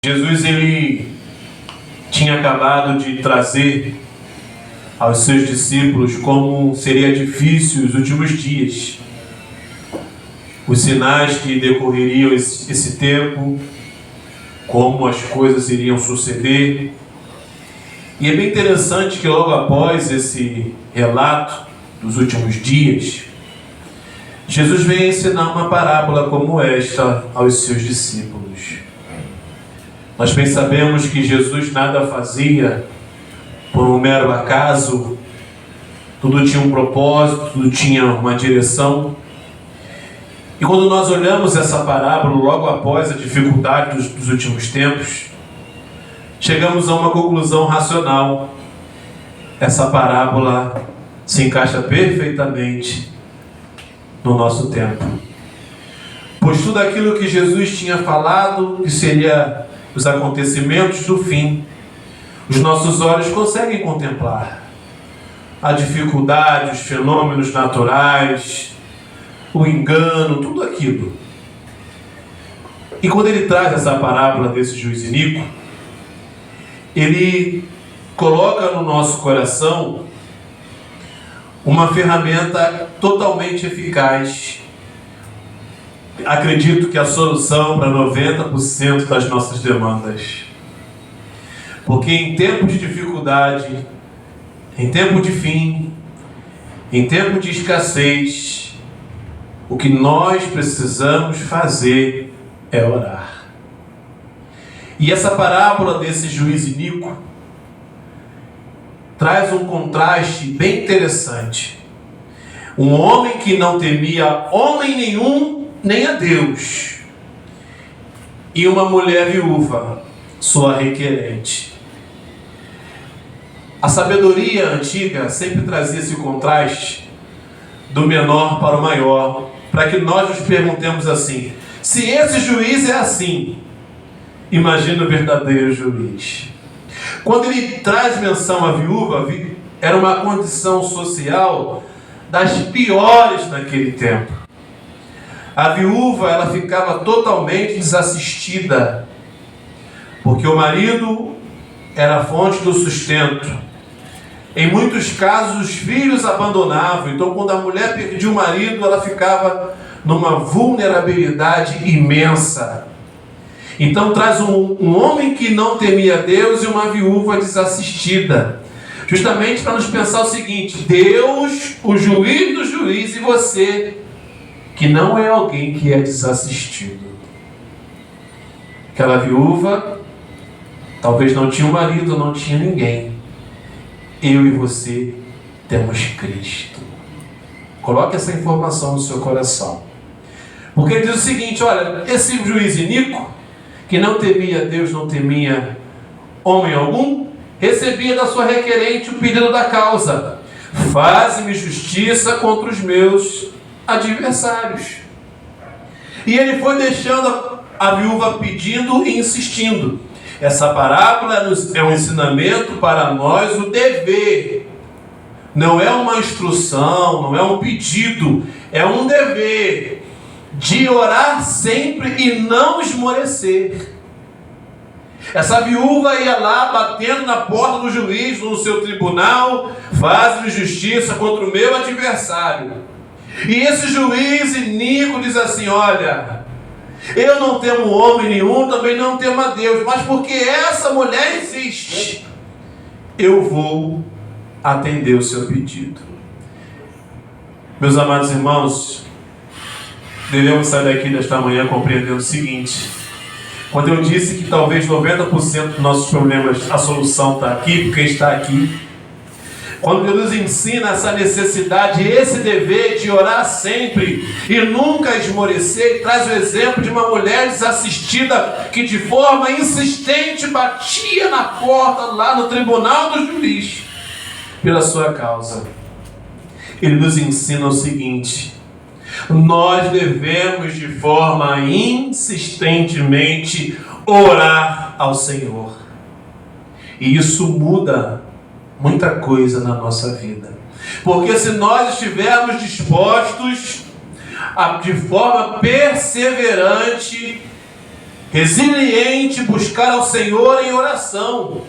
Jesus, ele tinha acabado de trazer aos seus discípulos como seria difícil os últimos dias, os sinais que decorreriam esse tempo, como as coisas iriam suceder. E é bem interessante que logo após esse relato dos últimos dias, Jesus vem ensinar uma parábola como esta aos seus discípulos. Nós bem sabemos que Jesus nada fazia por um mero acaso, tudo tinha um propósito, tudo tinha uma direção. E quando nós olhamos essa parábola logo após a dificuldade dos últimos tempos, chegamos a uma conclusão racional. Essa parábola se encaixa perfeitamente no nosso tempo. Pois tudo aquilo que Jesus tinha falado, que seria os acontecimentos do fim, os nossos olhos conseguem contemplar. A dificuldade, os fenômenos naturais, o engano, tudo aquilo. E quando ele traz essa parábola desse juiz iníquo, ele coloca no nosso coração uma ferramenta totalmente eficaz. Acredito que a solução para 90% das nossas demandas. Porque em tempo de dificuldade, em tempo de fim, em tempo de escassez, o que nós precisamos fazer é orar. E essa parábola desse juiz iníquo traz um contraste bem interessante. Um homem que não temia homem nenhum, nem a Deus, e uma mulher viúva, sua requerente. A sabedoria antiga sempre trazia esse contraste do menor para o maior, para que nós nos perguntemos assim: se esse juiz é assim, imagina o verdadeiro juiz. Quando ele traz menção à viúva, era uma condição social das piores naquele tempo. A viúva, ela ficava totalmente desassistida, porque o marido era a fonte do sustento. Em muitos casos, os filhos abandonavam. Então, quando a mulher perdia o marido, ela ficava numa vulnerabilidade imensa. Então, traz um homem que não temia Deus e uma viúva desassistida. Justamente para nos pensar o seguinte: Deus, o juiz do juiz, e você, que não é alguém que é desassistido. Aquela viúva talvez não tinha um marido, não tinha ninguém. Eu e você temos Cristo. Coloque essa informação no seu coração. Porque ele diz o seguinte: olha, esse juiz iníquo, que não temia Deus, não temia homem algum, recebia da sua requerente o pedido da causa: faze-me justiça contra os meus adversários. E ele foi deixando a viúva pedindo e insistindo. Essa parábola é um ensinamento para nós, o dever. Não é uma instrução, não é um pedido, é um dever de orar sempre e não esmorecer. Essa viúva ia lá batendo na porta do juiz, no seu tribunal: faz-me justiça contra o meu adversário. E esse juiz iníquo diz assim: olha, eu não temo homem nenhum, também não temo a Deus, mas porque essa mulher insiste, eu vou atender o seu pedido. Meus amados irmãos, devemos sair daqui desta manhã compreendendo o seguinte: quando eu disse que talvez 90% dos nossos problemas, a solução está aqui, porque está aqui. Quando Deus ensina essa necessidade, esse dever de orar sempre e nunca esmorecer, traz o exemplo de uma mulher desassistida que de forma insistente batia na porta lá no tribunal do juiz pela sua causa. Ele nos ensina o seguinte: nós devemos de forma insistentemente orar ao Senhor. E isso muda muita coisa na nossa vida. Porque se nós estivermos dispostos a, de forma perseverante, resiliente, buscar ao Senhor em oração.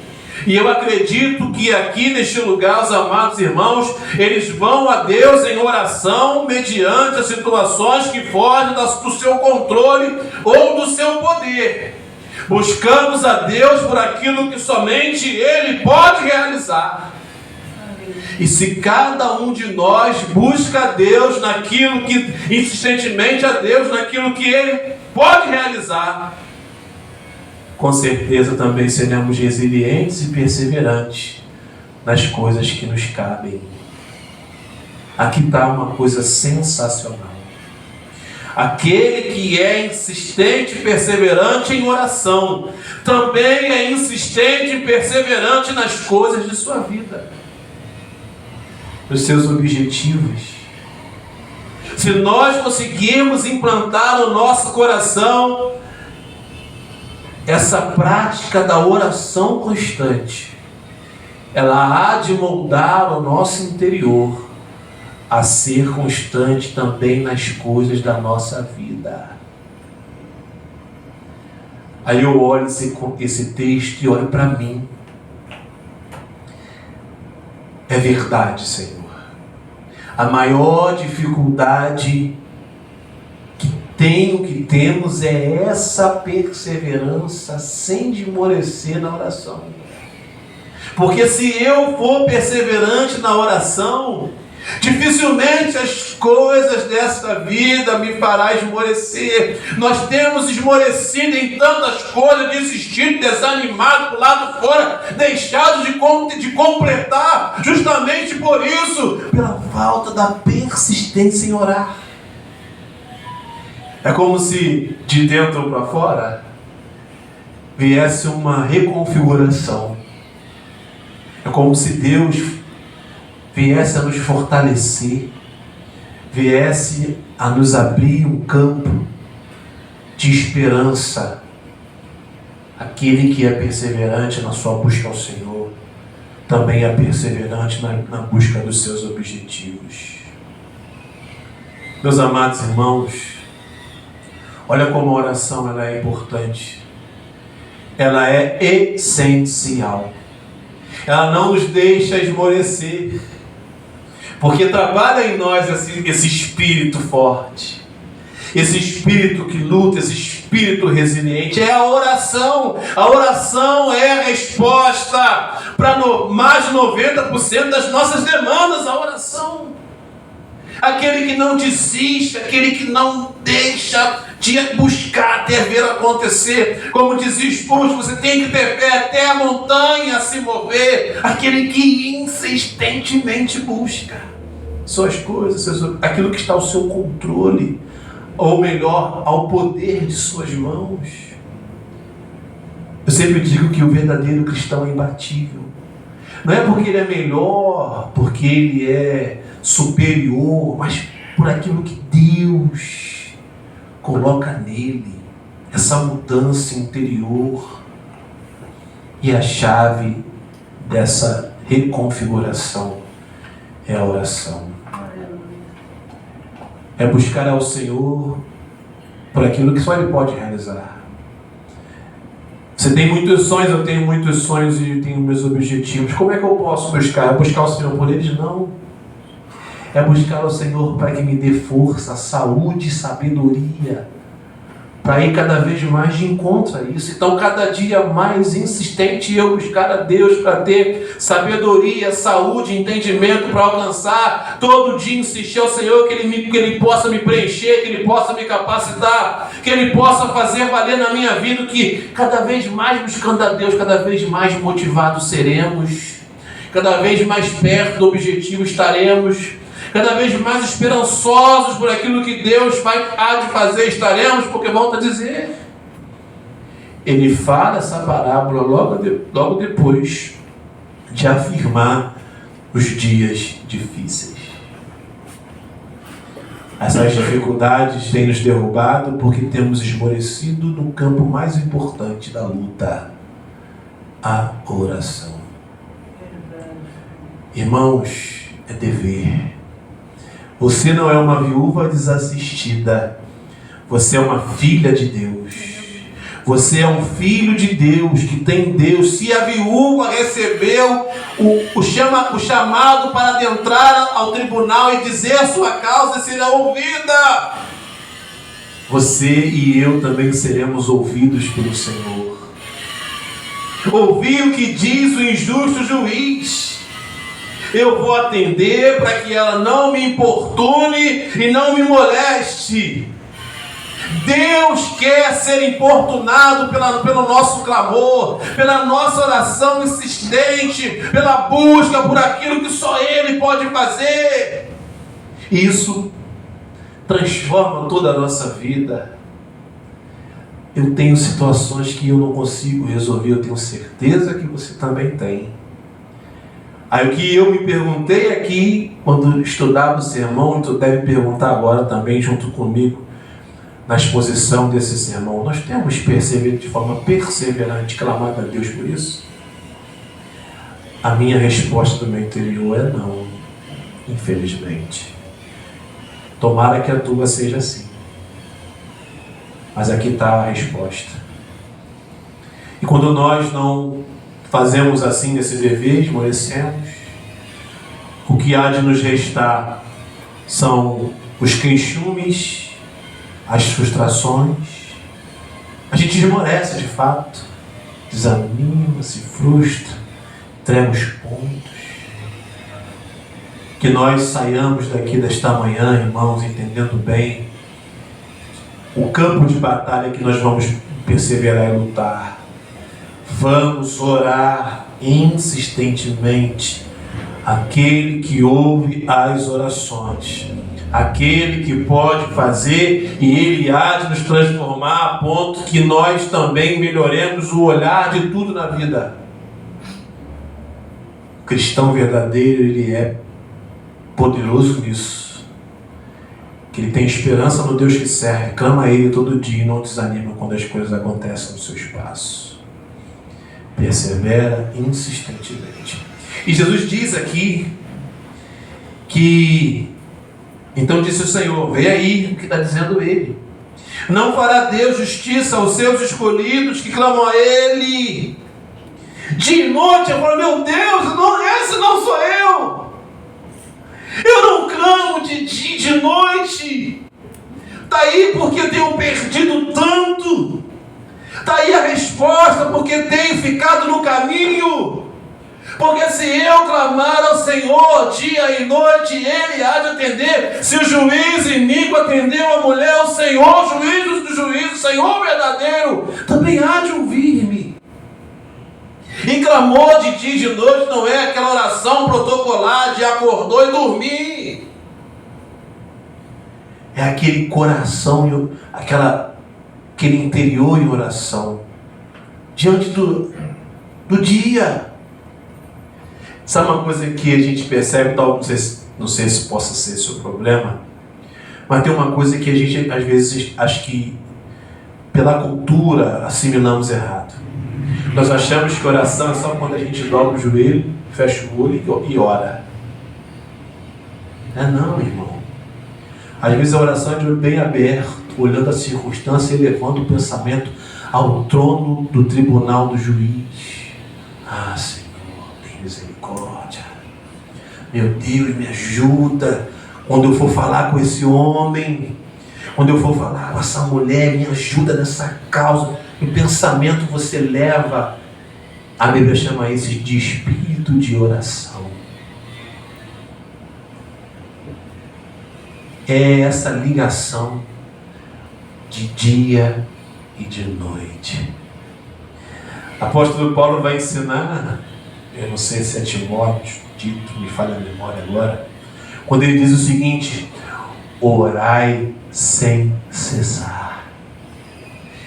E eu acredito que aqui neste lugar, os amados irmãos, eles vão a Deus em oração mediante as situações que fogem do seu controle ou do seu poder. Buscamos a Deus por aquilo que somente Ele pode realizar. E se cada um de nós busca a Deus naquilo que, insistentemente a Deus naquilo que Ele pode realizar, com certeza também seremos resilientes e perseverantes nas coisas que nos cabem. Aqui está uma coisa sensacional. Aquele que é insistente e perseverante em oração, também é insistente e perseverante nas coisas de sua vida, nos seus objetivos. Se nós conseguirmos implantar no nosso coração essa prática da oração constante, ela há de moldar o nosso interior a ser constante também nas coisas da nossa vida. Aí eu olho esse texto e olho para mim. É verdade, Senhor. A maior dificuldade que temos é essa perseverança sem desmorecer na oração. Porque se eu for perseverante na oração, dificilmente as coisas desta vida me fará esmorecer. Nós temos esmorecido em tantas coisas, desistido, desanimado, por lado fora, deixado de completar, justamente por isso, pela falta da persistência em orar. É como se de dentro para fora viesse uma reconfiguração. É como se Deus viesse a nos fortalecer, viesse a nos abrir um campo de esperança. Aquele que é perseverante na sua busca ao Senhor, também é perseverante na busca dos seus objetivos. Meus amados irmãos, olha como a oração ela é importante. Ela é essencial. Ela não nos deixa esmorecer, porque trabalha em nós esse espírito forte, esse espírito que luta, esse espírito resiliente. É a oração. A oração é a resposta para mais de 90% das nossas demandas. A oração. Aquele que não desiste, aquele que não deixa de buscar até ver acontecer. Como dizia Spurgeon, você tem que ter fé até a montanha se mover. Aquele que insistentemente busca suas coisas, aquilo que está ao seu controle, ou melhor, ao poder de suas mãos. Eu sempre digo que o verdadeiro cristão é imbatível. Não é porque ele é melhor, porque ele é superior, mas por aquilo que Deus coloca nele, essa mudança interior. E a chave dessa reconfiguração é a oração. É buscar ao Senhor por aquilo que só Ele pode realizar. Você tem muitos sonhos, eu tenho muitos sonhos e tenho meus objetivos. Como é que eu posso buscar? É buscar o Senhor por eles? Não. É buscar o Senhor para que me dê força, saúde e sabedoria, para ir cada vez mais de encontro a isso. Então, cada dia mais insistente eu buscar a Deus para ter sabedoria, saúde, entendimento, para alcançar. Todo dia insistir ao Senhor que Ele possa me preencher, que Ele possa me capacitar, que Ele possa fazer valer na minha vida, que cada vez mais buscando a Deus, cada vez mais motivados seremos, cada vez mais perto do objetivo estaremos, cada vez mais esperançosos por aquilo que Deus há de fazer estaremos, porque volta a dizer, Ele fala essa parábola logo depois de afirmar os dias difíceis. Essas dificuldades têm nos derrubado porque temos esmorecido no campo mais importante da luta, a oração. Irmãos, é dever. Você não é uma viúva desassistida. Você é uma filha de Deus. Você é um filho de Deus, que tem Deus. Se a viúva recebeu o chamado para adentrar ao tribunal e dizer a sua causa, será ouvida. Você e eu também seremos ouvidos pelo Senhor. Ouvir o que diz o injusto juiz. Eu vou atender para que ela não me importune e não me moleste. Deus quer ser importunado pelo nosso clamor, pela nossa oração insistente, pela busca por aquilo que só Ele pode fazer. Isso transforma toda a nossa vida. Eu tenho situações que eu não consigo resolver, eu tenho certeza que você também tem. Aí o que eu me perguntei aqui, quando estudava o sermão, tu deve perguntar agora também junto comigo, na exposição desse sermão, nós temos de forma perseverante clamado a Deus por isso? A minha resposta do meu interior é não, infelizmente. Tomara que a tua seja assim. Mas aqui está a resposta. E quando nós não fazemos assim nesse dever, esmorecemos, o que há de nos restar são os queixumes, as frustrações. A gente esmorece de fato, desanima, se frustra, entrega os pontos. Que nós saiamos daqui desta manhã, irmãos, entendendo bem o campo de batalha que nós vamos perseverar e lutar. Vamos orar insistentemente. Aquele que ouve as orações, aquele que pode fazer, e Ele há de nos transformar a ponto que nós também melhoremos o olhar de tudo na vida. O cristão verdadeiro, ele é poderoso nisso, que ele tem esperança no Deus que serve, clama a Ele todo dia e não desanima quando as coisas acontecem no seu espaço. Persevera insistentemente. E Jesus diz aqui que, então disse o Senhor, vê aí o que está dizendo Ele. Não fará Deus justiça aos seus escolhidos que clamam a Ele. De noite eu falo, meu Deus, esse não sou eu. Eu não clamo de dia e de noite. Está aí porque eu tenho perdido tanto. Está aí a resposta, porque tenho ficado no caminho. Porque se eu clamar ao Senhor dia e noite, Ele há de atender. Se o juiz iníquo atendeu a mulher, o Senhor, juiz do juízo, o Senhor verdadeiro, também há de ouvir-me. E clamor de dia e de noite não é aquela oração protocolar de acordou e dormir. É aquele coração, aquele interior em oração, diante do dia. Sabe uma coisa que a gente percebe, não sei se possa ser esse o problema, mas tem uma coisa que a gente às vezes acha que pela cultura assimilamos errado. Nós achamos que oração é só quando a gente dobra o joelho, fecha o olho e ora. Não, irmão. Às vezes a oração é de olho bem aberto, olhando a circunstância e levando o pensamento ao trono do tribunal do juiz. Senhor, tem misericórdia. Meu Deus, me ajuda. Quando eu for falar com esse homem, quando eu for falar com essa mulher, me ajuda nessa causa. Em pensamento você leva, a Bíblia chama isso de espírito de oração. É essa ligação de dia e de noite. Apóstolo Paulo vai ensinar, eu não sei se é Timóteo, Tito, me falha a memória agora, quando ele diz o seguinte: orai sem cessar.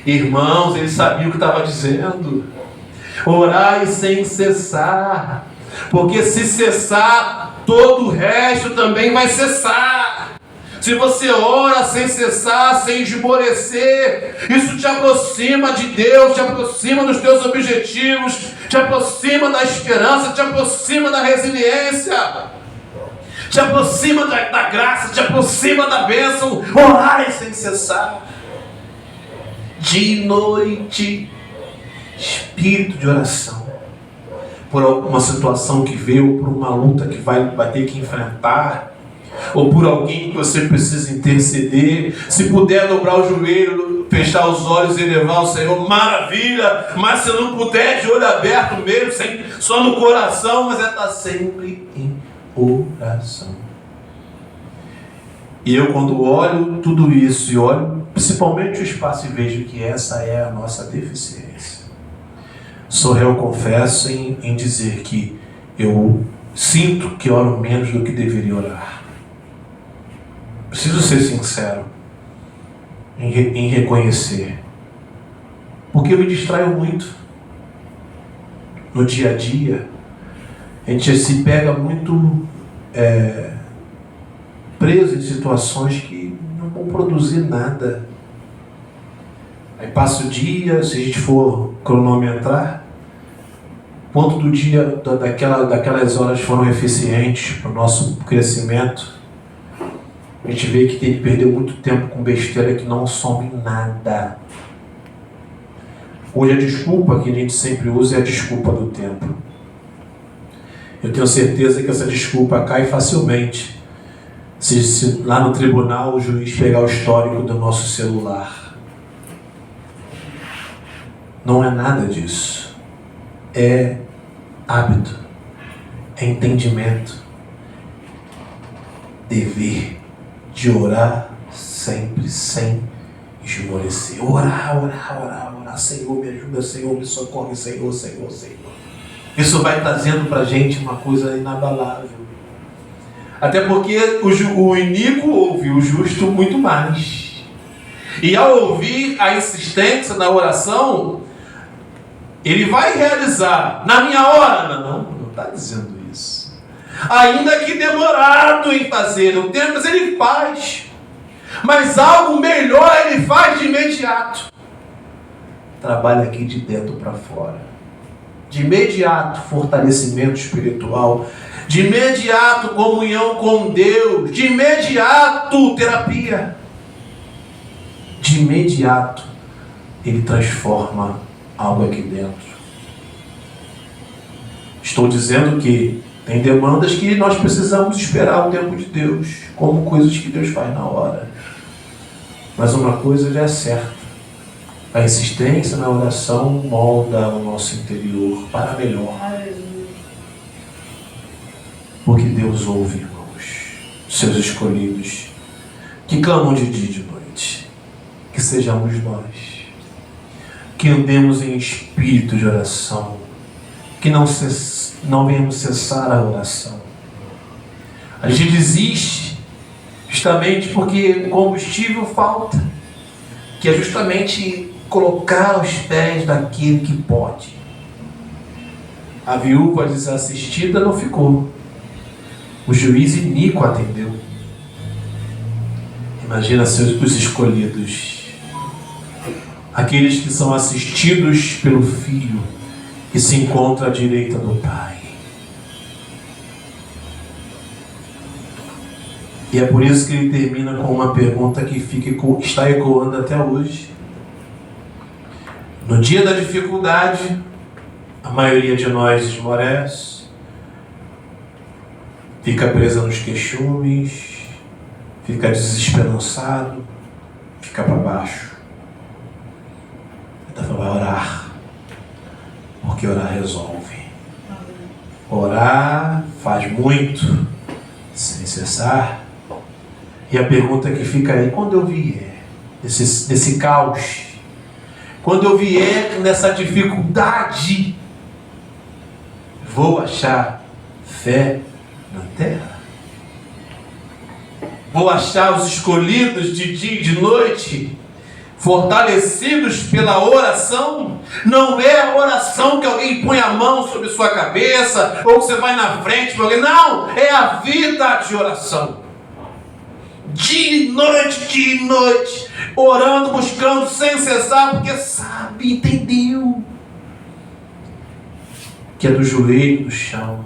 Irmãos, ele sabia o que estava dizendo. Orai sem cessar, porque se cessar, todo o resto também vai cessar. Se você ora sem cessar, sem esmorecer, isso te aproxima de Deus, te aproxima dos teus objetivos, te aproxima da esperança, te aproxima da resiliência, te aproxima da graça, te aproxima da bênção. Orai sem cessar. dia e noite, espírito de oração, por alguma situação que veio, por uma luta que vai ter que enfrentar, ou por alguém que você precisa interceder. Se puder dobrar o joelho, fechar os olhos e elevar ao Senhor, maravilha. Mas se não puder, de olho aberto mesmo, só no coração, mas estar sempre em oração. E eu, quando olho tudo isso, e olho principalmente o espaço, e vejo que essa é a nossa deficiência, sou réu, confesso, em dizer que eu sinto que oro menos do que deveria orar. Preciso ser sincero em reconhecer, porque eu me distraio muito no dia a dia. A gente se pega muito preso em situações que não vão produzir nada. Aí passa o dia, se a gente for cronometrar, quanto do dia, daquelas horas foram eficientes para o nosso crescimento, a gente vê que ele perdeu muito tempo com besteira que não soma em nada. Hoje a desculpa que a gente sempre usa é a desculpa do tempo. Eu tenho certeza que essa desculpa cai facilmente se lá no tribunal o juiz pegar o histórico do nosso celular. Não é nada disso. É hábito, é entendimento, dever de orar sempre sem esmorecer. Orar. Senhor, me ajuda, Senhor, me socorre, Senhor. Isso vai trazendo para a gente uma coisa inabalável. Até porque o iníquo ouve o justo muito mais. E ao ouvir a insistência na oração, ele vai realizar na minha hora. Não está dizendo isso. Ainda que demorado em fazer, o tempo, mas ele faz. Mas algo melhor ele faz de imediato. Trabalha aqui de dentro para fora. De imediato, fortalecimento espiritual. De imediato, comunhão com Deus. De imediato, terapia. De imediato, ele transforma algo aqui dentro. Estou dizendo que tem demandas que nós precisamos esperar o tempo de Deus, como coisas que Deus faz na hora. Mas uma coisa já é certa: a insistência na oração molda o nosso interior para melhor. Porque Deus ouve, irmãos, seus escolhidos, que clamam de dia e de noite. Que sejamos nós, que andemos em espírito de oração, que não venhamos cessar a oração. A gente desiste justamente porque o combustível falta, que é justamente colocar aos pés daquele que pode. A viúva desassistida não ficou, o juiz iníquo atendeu. Imagina os escolhidos, aqueles que são assistidos pelo Filho, que se encontra à direita do Pai. E é por isso que ele termina com uma pergunta que está ecoando até hoje. No dia da dificuldade, a maioria de nós esmorece, fica presa nos queixumes, fica desesperançado, fica para baixo. Então vai orar, porque orar resolve. Orar faz muito, sem cessar. E a pergunta que fica aí: quando eu vier desse caos, quando eu vier nessa dificuldade, vou achar fé na terra? Vou achar os escolhidos de dia e de noite, fortalecidos pela oração? Não é a oração que alguém põe a mão sobre sua cabeça, ou que você vai na frente para alguém. Não, é a vida de oração. Dia e noite, orando, buscando sem cessar, porque sabe, entendeu que é do joelho no chão,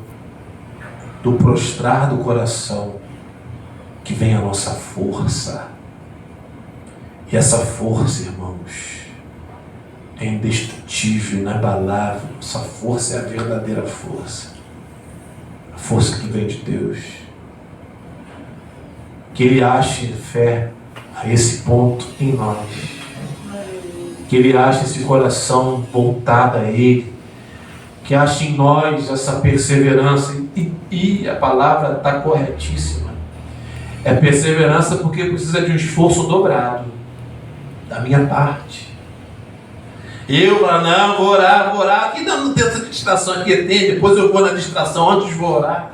do prostrar do coração, que vem a nossa força. E essa força, irmãos, é indestrutível, inabalável. Nossa força é a verdadeira força. A força que vem de Deus. Que Ele ache fé a esse ponto em nós. Que Ele ache esse coração voltado a Ele. Que ache em nós essa perseverança. E a palavra está corretíssima. É perseverança porque precisa de um esforço dobrado da minha parte. Não, vou orar. Aqui não tem essa distração aqui, tem. Depois eu vou na distração, antes vou orar.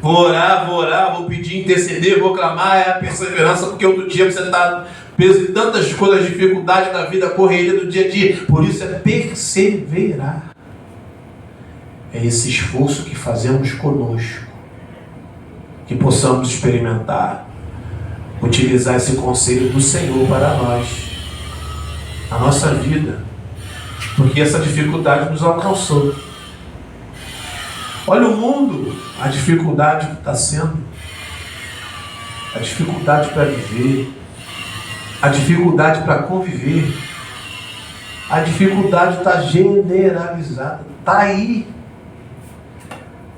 Vou orar, vou pedir, interceder, vou clamar. É a perseverança, porque outro dia você está preso em tantas coisas, dificuldades da vida, correria do dia a dia. Por isso é perseverar. É esse esforço que fazemos conosco. Que possamos experimentar, utilizar esse conselho do Senhor para nós, a nossa vida, porque essa dificuldade nos alcançou. Olha o mundo, a dificuldade que está sendo, a dificuldade para viver, a dificuldade para conviver, a dificuldade está generalizada, está aí.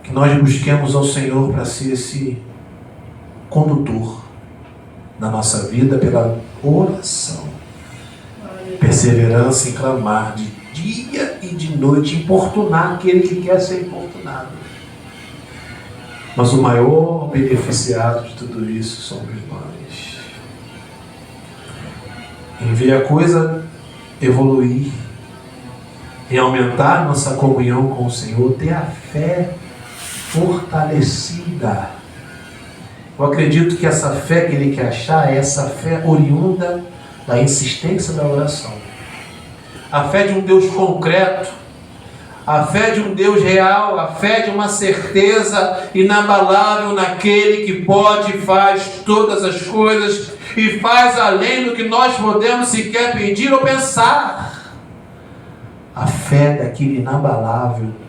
Que nós busquemos ao Senhor para ser esse condutor na nossa vida pela oração. Perseverança em clamar de dia e de noite, importunar aquele que quer ser importunado. Mas o maior beneficiado de tudo isso somos nós. Em ver a coisa evoluir, em aumentar nossa comunhão com o Senhor, ter a fé fortalecida. Eu acredito que essa fé que Ele quer achar é essa fé oriunda da insistência da oração. A fé de um Deus concreto, a fé de um Deus real, a fé de uma certeza inabalável naquele que pode e faz todas as coisas e faz além do que nós podemos sequer pedir ou pensar. A fé daquele inabalável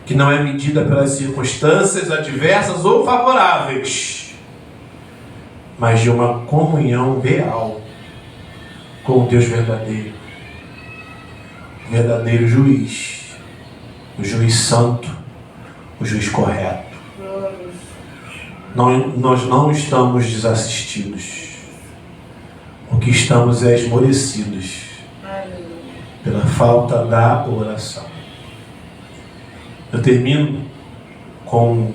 que não é medida pelas circunstâncias adversas ou favoráveis, mas de uma comunhão real com o Deus verdadeiro, o verdadeiro juiz, o juiz santo, o juiz correto. Nós não estamos desassistidos, o que estamos é esmorecidos pela falta da oração. Eu termino com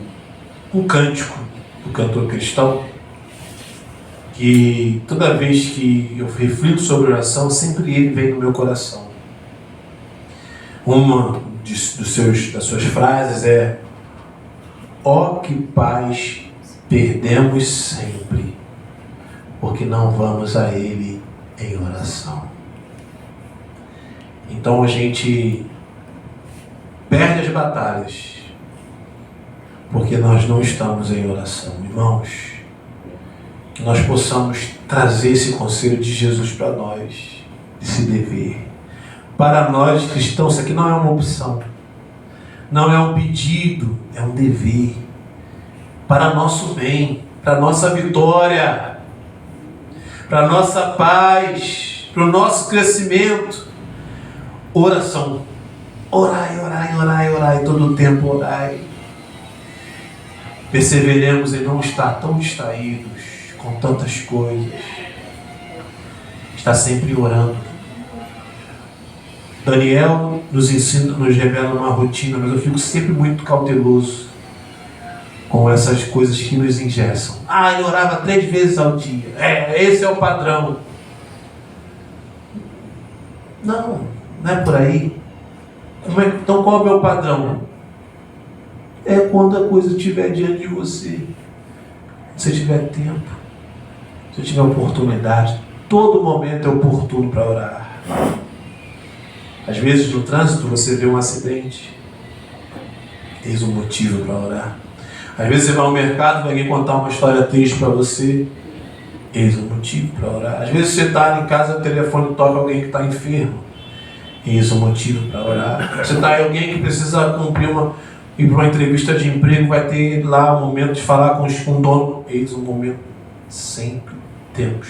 um cântico do cantor cristão, que toda vez que eu reflito sobre oração, sempre ele vem no meu coração. Uma das suas frases é: ó que paz perdemos sempre, porque não vamos a Ele em oração. Então a gente perde as batalhas porque nós não estamos em oração. Irmãos, que nós possamos trazer esse conselho de Jesus para nós, esse dever. Para nós cristãos, isso aqui não é uma opção, não é um pedido, é um dever. Para nosso bem, para nossa vitória, para nossa paz, para o nosso crescimento. Oração. Orai, orai, orai, orai, todo o tempo orai. Perseveremos em não estar tão distraídos com tantas coisas. Está sempre orando. Daniel nos ensina, nos revela uma rotina, mas eu fico sempre muito cauteloso com essas coisas que nos engessam. Ele orava 3 vezes ao dia. Esse é o padrão. Não é por aí. Então qual é o meu padrão? É quando a coisa estiver diante de você. Se você tiver tempo, se você tiver oportunidade, todo momento é oportuno para orar. Às vezes no trânsito você vê um acidente, eis um motivo para orar. Às vezes você vai ao mercado e vai alguém contar uma história triste para você, eis um motivo para orar. Às vezes você está em casa, o telefone toca alguém que está enfermo, eis um motivo para orar. Você está em alguém que precisa cumprir ir para uma entrevista de emprego, vai ter lá um momento de falar com o dono, eis um momento. Sempre temos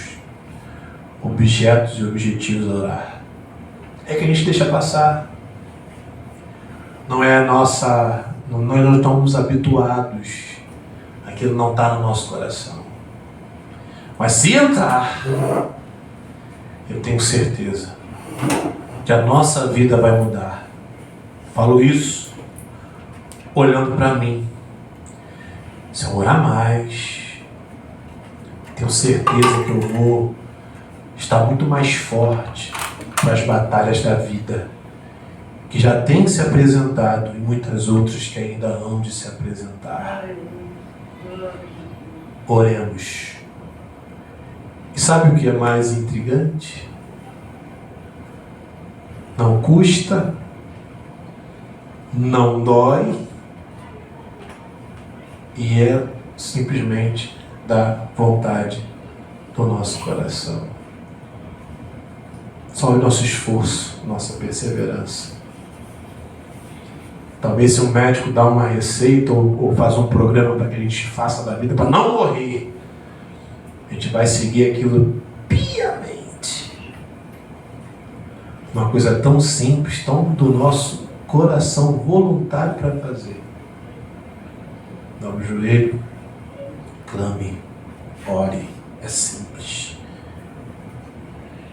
objetos e objetivos a orar. é que a gente deixa passar. Não é a nossa... Nós não estamos habituados. Aquilo não está no nosso coração. Mas se entrar, eu tenho certeza que a nossa vida vai mudar. Falo isso olhando para mim. Se eu orar mais, tenho certeza que eu vou estar muito mais forte para as batalhas da vida, que já tem se apresentado e muitas outras que ainda hão de se apresentar. Oremos. E sabe o que é mais intrigante? Não custa, não dói, e é simplesmente da vontade do nosso coração. Só o nosso esforço, nossa perseverança. Talvez se um médico dá uma receita ou faz um programa para que a gente faça da vida para não morrer, a gente vai seguir aquilo piamente. Uma coisa tão simples, tão do nosso coração voluntário para fazer. Dobre o joelho, clame, ore, é simples,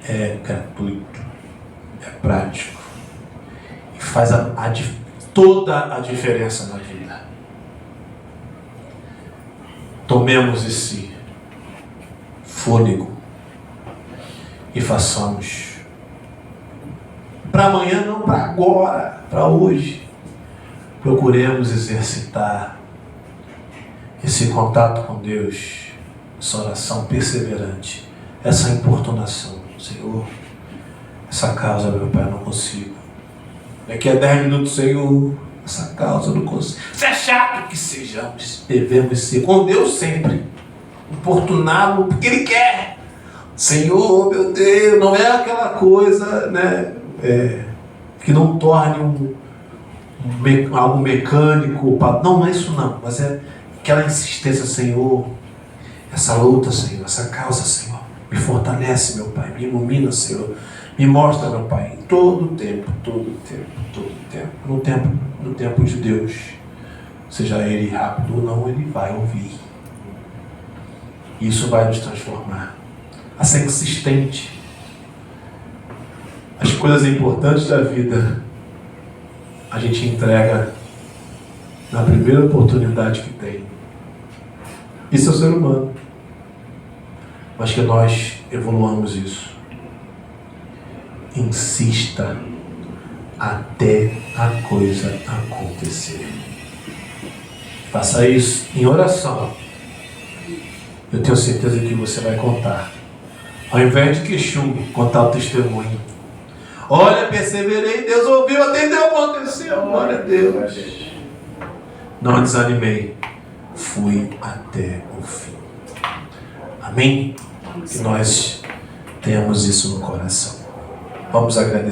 é gratuito, é prático e faz toda a diferença na vida. Tomemos esse fôlego e façamos para amanhã, não para agora, para hoje. Procuremos exercitar esse contato com Deus, essa oração perseverante, essa importunação. Senhor, essa causa, meu Pai, eu não consigo. Daqui a 10 minutos, Senhor, essa causa eu não consigo. Se é chato que sejamos, devemos ser com Deus sempre. Importuná-lo porque Ele quer. Senhor, meu Deus, não é aquela coisa, né, que não torne algo mecânico. Não é isso não, mas é aquela insistência, Senhor, essa luta, Senhor, essa causa, Senhor, me fortalece, meu Pai, me ilumina, Senhor, me mostra, meu Pai, em todo o tempo, no tempo de Deus, seja Ele rápido ou não, Ele vai ouvir. Isso vai nos transformar. A ser insistente. As coisas importantes da vida a gente entrega na primeira oportunidade que tem. Isso é o ser humano. Mas que nós evoluamos isso. Insista até a coisa acontecer. Faça isso em oração. Eu tenho certeza que você vai contar. Ao invés de queixume, contar o testemunho. Olha, perseverei, Deus ouviu, atendeu, aconteceu. Glória a Deus. Não desanimei. Fui até o fim. Amém? Que nós tenhamos isso no coração. Vamos agradecer.